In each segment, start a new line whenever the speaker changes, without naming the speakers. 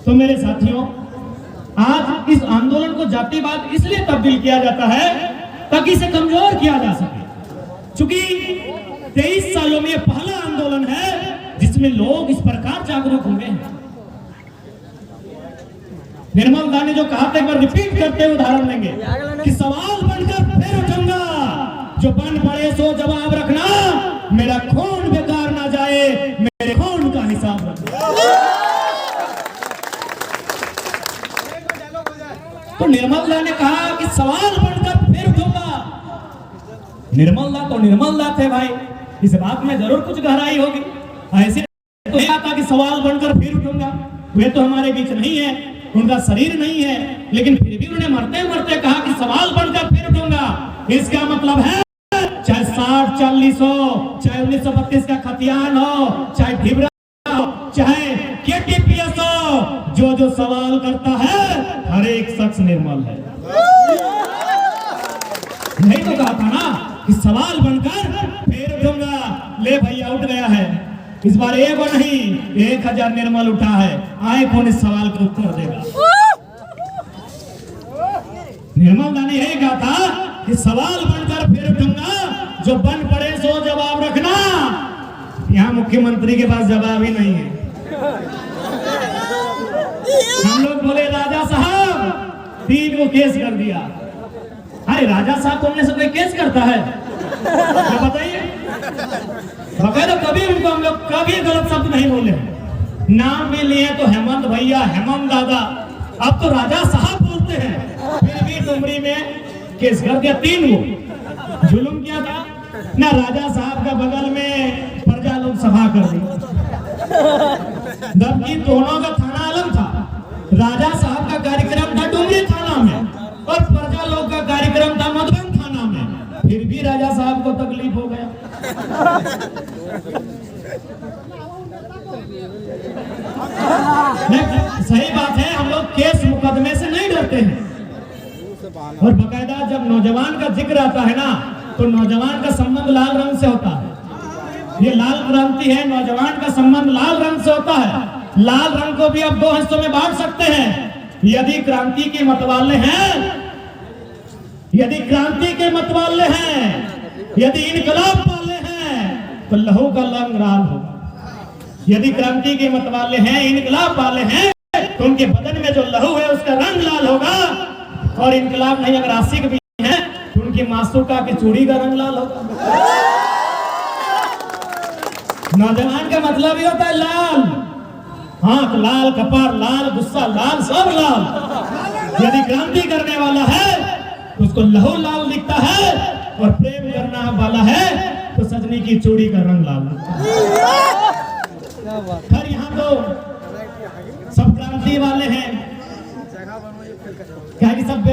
तो मेरे साथियों, आज इस आंदोलन को जातिवाद इसलिए तब्दील किया जाता है ताकि इसे कमजोर किया जा सके। चूंकि 23 सालों में पहला आंदोलन है जिसमें लोग इस प्रकार जागरूक हुए हैं। निर्मल दा ने जो कहा था, एक बार रिपीट करते हुए उदाहरण लेंगे कि सवाल बनकर फिर उठूंगा, जो बन पड़े सो जवाब रखना, मेरा खून बेकार ना जाए, मेरे खून का हिसाब रखना। तो निर्मल दा ने कहा कि सवाल बनकर फिर उठूंगा। निर्मल दा तो निर्मल दा थे भाई, इस बात में जरूर कुछ गहराई होगी। ऐसे तो नहीं आता कि सवाल बनकर फिर उठूंगा, वे तो हमारे बीच नहीं है, उनका शरीर नहीं है, लेकिन फिर भी उन्हें मरते मरते कहा कि सवाल बनकर फिर उठूंगा। इसका मतलब है चाहे 60-40 हो, चाहे 1932 का खतियान हो, चाहे ढिबरा हो, चाहे केटीपीएस हो, जो जो सवाल करता है हर एक शख्स निर्मल है। नहीं तो कहा था ना कि सवाल बनकर फिर उठूंगा। ले भैया उठ गया है, इस बार एक नहीं 1000 निर्मल उठा है। आए कौन इस सवाल का उत्तर देगा? निर्मल दा ने यही कहा था कि सवाल बनकर फिर उठूंगा, जो बन पड़े सो जवाब रखना। यहाँ मुख्यमंत्री के पास जवाब ही नहीं है। हम लोग बोले राजा साहब 3 को केस कर दिया। अरे राजा साहब बोलने से कोई केस करता है? तो बताइए, बकायदा कभी उनको हम लोग कभी गलत शब्द नहीं बोले। नाम भी लिए तो हेमंत भैया, हेमंत दादा, अब तो राजा साहब बोलते हैं। फिर भी डुमरी में केस कर दिया 3 को। जुलुम किया था ना, राजा साहब का बगल में प्रजा लोग सभा कर दी, जबकि दोनों का थाना अलग था। राजा साहब का कार्यक्रम था डुमरी थाना में और प्रजा लोग का कार्यक्रम था मधुबन थाना में। फिर भी राजा साहब को तकलीफ हो गया। सही बात है, हम लोग केस मुकदमे से नहीं डरते हैं। और बकायदा जब नौजवान का जिक्र आता है ना, तो नौजवान का संबंध लाल रंग से होता है। ये लाल क्रांति है, नौजवान का संबंध लाल रंग से होता है। लाल रंग को भी अब 2 हिस्सों में बांट सकते हैं। यदि क्रांति के मतवाले हैं, यदि क्रांति के मतवाले हैं, यदि इनकलाब वाले हैं, तो लहू का रंग लाल होगा। यदि क्रांति के मतवाले हैं, इनकलाब वाले हैं, तो उनके बदन में जो लहू है उसका रंग लाल होगा। और इनकलाब नहीं, अगर आशिक भी हैं, तो उनकी मासूका की चूड़ी का रंग लाल होगा। नौजवान का मतलब ही होता है लाल, आंख लाल, कपार लाल, गुस्सा लाल, सब लाल। यदि क्रांति करने वाला है तो उसको लहू लाल दिखता है, और प्रेम करना वाला है तो सजनी की चूड़ी का रंग लाल दिखता है। खैर यहाँ तो सब क्रांति वाले हैं, क्या कि सब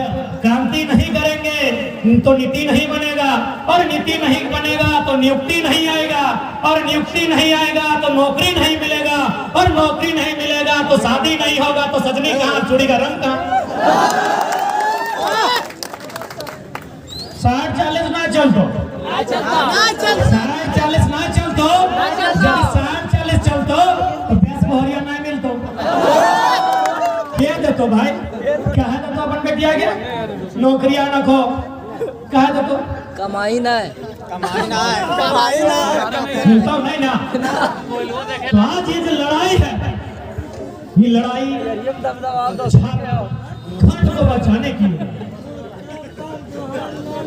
क्रांति नहीं करेंगे तो नीति नहीं बनेगा, और नीति नहीं बनेगा तो नियुक्ति नहीं आएगा, और नियुक्ति नहीं आएगा तो नौकरी नहीं मिलेगा, और नौकरी नहीं मिलेगा तो शादी नहीं होगा, तो सजनी कहाँ, चूड़ी का रंग कहाँ? 60-40 ना चल तो 40 ना चल तो 60-40 चल तो बेस मोहरिया ना मिल तो क्या दे तो भाई, क्या है तो अपन पे दिया गया नौकरियां न खो, क्या है तो
कमाई ना है,
मिलता नहीं ना। तो आज ये जो लड़ाई है, ये लड़ाई खंड को बचाने की है।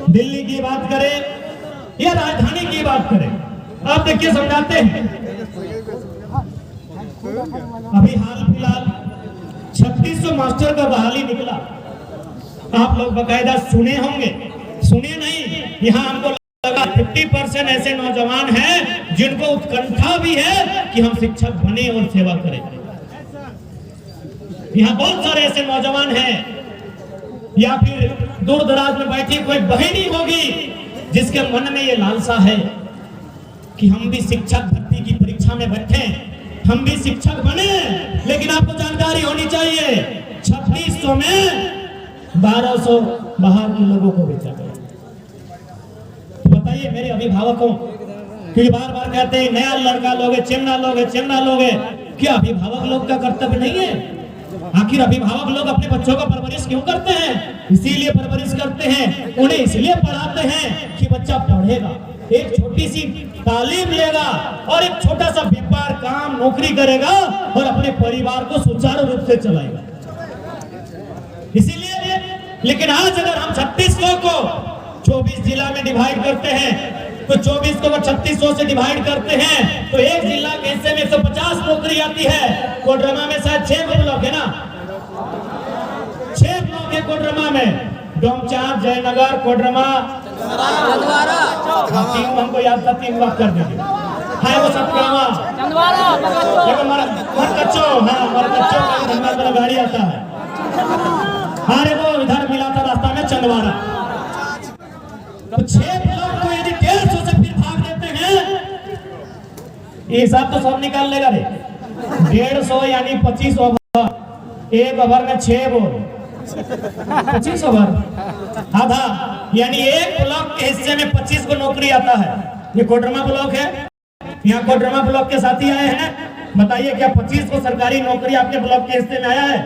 दिल्ली की बात करें या राजधानी की बात करें, आप देखिए समझाते हैं। अभी हाल फिलहाल 3600 मास्टर का बहाली निकला। आप लोग बकायदा सुने होंगे, सुने नहीं, यहाँ हमको लगा 50% ऐसे नौजवान हैं जिनको उत्कंठा भी है कि हम शिक्षक बने और सेवा करें। यहाँ बहुत सारे ऐसे नौजवान हैं, या फिर दूर दराज में बैठी कोई बहनी होगी जिसके मन में ये लालसा है कि हम भी शिक्षक भर्ती की परीक्षा में बैठे, हम भी शिक्षक बने। लेकिन आपको जानकारी होनी चाहिए 3600 में 1200 बाहर के लोगों को बेचा गया। तो बताइए मेरे अभिभावकों, क्योंकि बार बार कहते हैं नया लड़का लोगे, चेमना लोगे, चेमना लोगे, क्या अभिभावक लोग का कर्तव्य नहीं है आखिर अभिभावक लोग अपने बच्चों का परवरिश क्यों करते हैं? इसीलिए परवरिश करते हैं, उन्हें इसलिए पढ़ाते हैं कि बच्चा पढ़ेगा, एक छोटी सी तालीम लेगा और एक छोटा सा व्यापार, काम, नौकरी करेगा और अपने परिवार को सुचारू रूप से चलाएगा। इसीलिए, लेकिन आज अगर हम 3600 को 24 जिला में डिवाइड करते हैं, तो 24 को 3600 से डिवाइड करते हैं तो एक जिला के हिस्से में 150 नौकरी आती है। कोडरमा में शायद 6 ब्लॉक है ना, 6 ब्लॉक है कोडरमा में, डोमचांच, जयनगर, कोडरमा, तीन हमको याद था, 3 ब्लॉक कर दीजिए। हाँ वो सतगावा, देखो मरकच्चो, हाँ मरकच्चो का धनबाद वाला गाड़ी आता है। हाँ रे वो इधर मिला था रास्ता में चंदवारा। तो 6 ब्लॉक को यदि 150 से फिर भाग देते हैं, ये हिसाब तो सब निकाल लेगा रे। 150 यानी 25 ओवर, एक ओवर में 6 बॉल, 25 ओवर, आधा यानी एक ब्लॉक के हिस्से में 25 को नौकरी आता है। ये कोडरमा ब्लॉक है, यहाँ कोडरमा ब्लॉक के साथी आए हैं, बताइए क्या 25 को सरकारी नौकरी आपके ब्लॉक के हिस्से में आया है?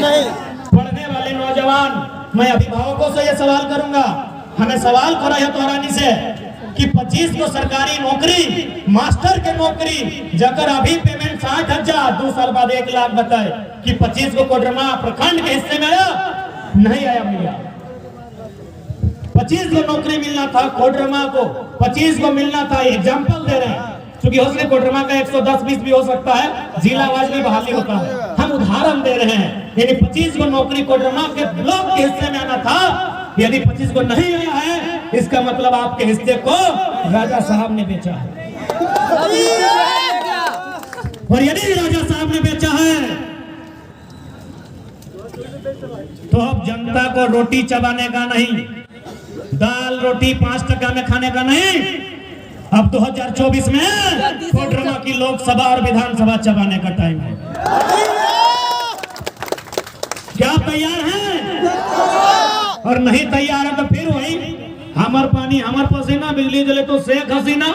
नहीं। पढ़ने वाले नौजवान, मैं अभिभावकों से ये सवाल करूंगा, हमें सवाल करा है तो हैरानी से कि 25 को सरकारी नौकरी, मास्टर के नौकरी, जगह अभी पेमेंट 60,000, 2 साल बाद 1 लाख बताए कि 25 को कोडरमा प्रखंड के हिस्से में आया? नहीं आया भैया। 25 को नौकरी मिलना था कोडरमा को, 25 को मिलना था। एग्जाम्पल दे रहे हैं, क्योंकि हो सकता है कोडरमा का 110-20 भी हो सकता है, जिला वाइज भी बहाली होता है, हम उदाहरण दे रहे हैं। यानी 25 को नौकरी कोडरमा के ब्लॉक के हिस्से में आना था, यदि 25 को नहीं आया है, इसका मतलब आपके हिस्से को राजा साहब ने बेचा है। और यदि राजा साहब ने बेचा है तो अब जनता को रोटी चबाने का नहीं, दाल रोटी 5 टका में खाने का नहीं, अब 2024 में कोडरमा की लोकसभा और विधानसभा चबाने का टाइम है। क्या आप तैयार हैं? और नहीं तैयार है तो फिर वही हमर पानी हमर पसीना, बिजली जले तो शेख हसीना।